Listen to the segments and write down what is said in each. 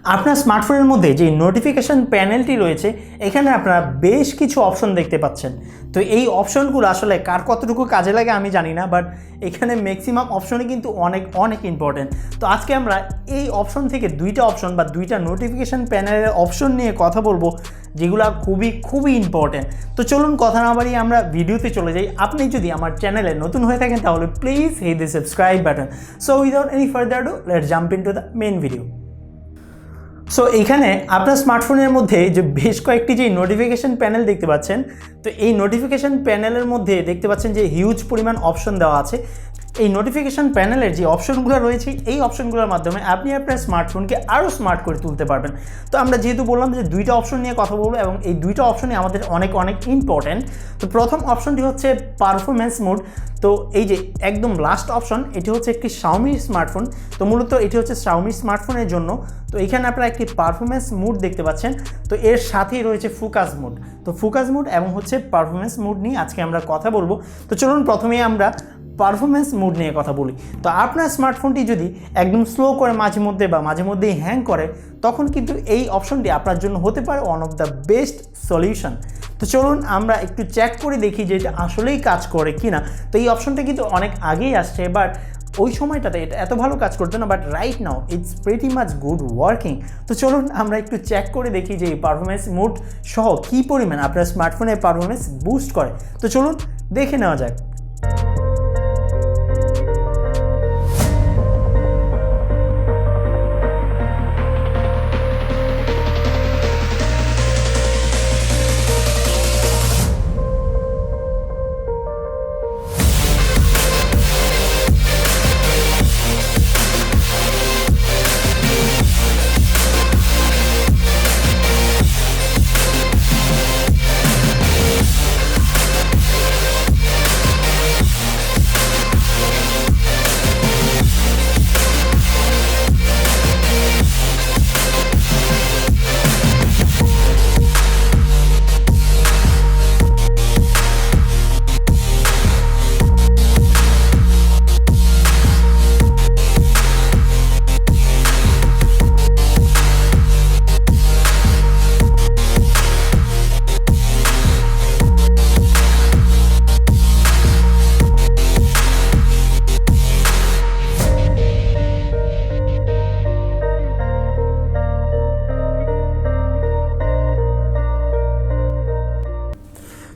আপনার স্মার্টফোনের মধ্যে যে নোটিফিকেশন প্যানেলটি রয়েছে এখানে আপনারা বেশ কিছু অপশন দেখতে পাচ্ছেন। তো এই অপশনগুলো আসলে কার কতটুকু কাজে লাগে আমি জানি না, বাট এখানে ম্যাক্সিমাম অপশনই কিন্তু অনেক ইম্পর্টেন্ট। তো আজকে আমরা এই অপশন থেকে দুইটা অপশন বা দুইটা নোটিফিকেশন প্যানেলের অপশন নিয়ে কথা বলবো যেগুলো খুবই ইম্পর্টেন্ট। তো চলুন কথা না বাড়িয়ে আমরা ভিডিওতে চলে যাই। আপনি যদি আমার চ্যানেলে নতুন হয়ে থাকেন তাহলে please hit the subscribe button. So without any further do let's jump into the main video. So এইখানে আপনার স্মার্টফোনের মধ্যে যে বেশ কয়েকটি যে নোটিফিকেশন প্যানেল দেখতে পাচ্ছেন, তো এই নোটিফিকেশন প্যানেলের মধ্যে দেখতে পাচ্ছেন যে হিউজ পরিমাণ অপশন দেওয়া আছে। এই নোটিফিকেশন প্যানেলের যে অপশনগুলো রয়েছে এই অপশনগুলোর মাধ্যমে আপনি আপনার স্মার্টফোনকে আরও স্মার্ট করে তুলতে পারবেন। তো আমরা যেহেতু বললাম যে দুইটা অপশন নিয়ে কথা বলবো এবং এই দুইটা অপশনই আমাদের অনেক ইম্পর্ট্যান্ট। তো প্রথম অপশনটি হচ্ছে পারফরমেন্স মোড। তো এই যে একদম লাস্ট অপশন, এটি হচ্ছে একটি Xiaomi স্মার্টফোন। তো মূলত এটি হচ্ছে Xiaomi স্মার্টফোনের জন্য। তো এখানে আপনারা একটি পারফরমেন্স মোড দেখতে পাচ্ছেন। তো এর সাথেই রয়েছে ফোকাস মোড। তো ফোকাস মোড এবং হচ্ছে পারফরমেন্স মোড নিয়ে আজকে আমরা কথা বলবো। তো চলুন প্রথমেই আমরা পারফরমেন্স মোড নিয়ে কথা বলি। তো আপনার স্মার্টফোনটি যদি একদম স্লো করে মাঝে মধ্যেই হ্যাং করে, তখন কিন্তু এই অপশনটি আপনার জন্য হতে পারে one of the best solution. তো চলুন আমরা একটু চেক করে দেখি যে এটা আসলেই কাজ করে কি না। তো এই অপশনটা কিন্তু অনেক আগেই আসছে, বাট ওই সময়টাতে এটা এত ভালো কাজ করতো না, but right now it's pretty much good working. তো চলুন আমরা একটু চেক করে দেখি যে এই পারফরমেন্স মোড সহ কী পরিমাণ আপনার স্মার্টফোনের পারফরমেন্স বুস্ট করে। তো চলুন দেখে নেওয়া যাক।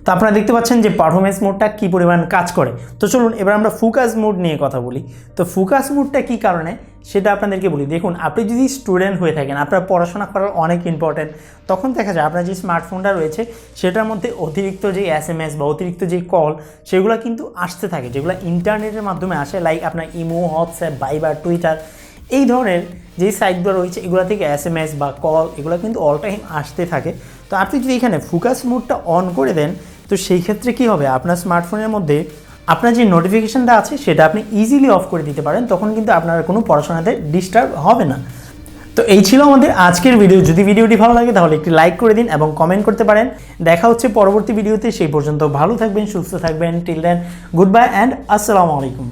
তো আপনারা দেখতে পাচ্ছেন যে পারফরমেন্স মোডটা কী পরিমাণ কাজ করে। তো চলুন এবার আমরা ফোকাস মোড নিয়ে কথা বলি। তো ফোকাস মোডটা কী কারণে সেটা আপনাদেরকে বলি। দেখুন, আপনি যদি স্টুডেন্ট হয়ে থাকেন, আপনার পড়াশোনা করার অনেক ইম্পর্টেন্ট, তখন দেখা যায় আপনার যে স্মার্টফোনটা রয়েছে সেটার মধ্যে অতিরিক্ত যে SMS বা অতিরিক্ত যে কল সেগুলো কিন্তু আসতে থাকে, যেগুলো ইন্টারনেটের মাধ্যমে আসে, লাইক আপনার ইমো, হোয়াটসঅ্যাপ, ভাইবার, টুইটার, এই ধরনের যেই সাইটগুলো রয়েছে এগুলো থেকে SMS বা কল এগুলো কিন্তু অল টাইম আসতে থাকে। তো আপনি যদি এখানে ফোকাস মোডটা অন করে দেন, তো সেই ক্ষেত্রে কী হবে, আপনার স্মার্টফোনের মধ্যে আপনার যে নোটিফিকেশানটা আছে সেটা আপনি ইজিলি অফ করে দিতে পারেন, তখন কিন্তু আপনার কোনো পড়াশোনাতে ডিস্টার্ব হবে না। তো এই ছিল আমাদের আজকের ভিডিও। যদি ভিডিওটি ভালো লাগে তাহলে একটি লাইক করে দিন এবং কমেন্ট করতে পারেন। দেখা হচ্ছে পরবর্তী ভিডিওতে, সেই পর্যন্ত ভালো থাকবেন, সুস্থ থাকবেন। Till then goodbye and আসসালামু আলাইকুম।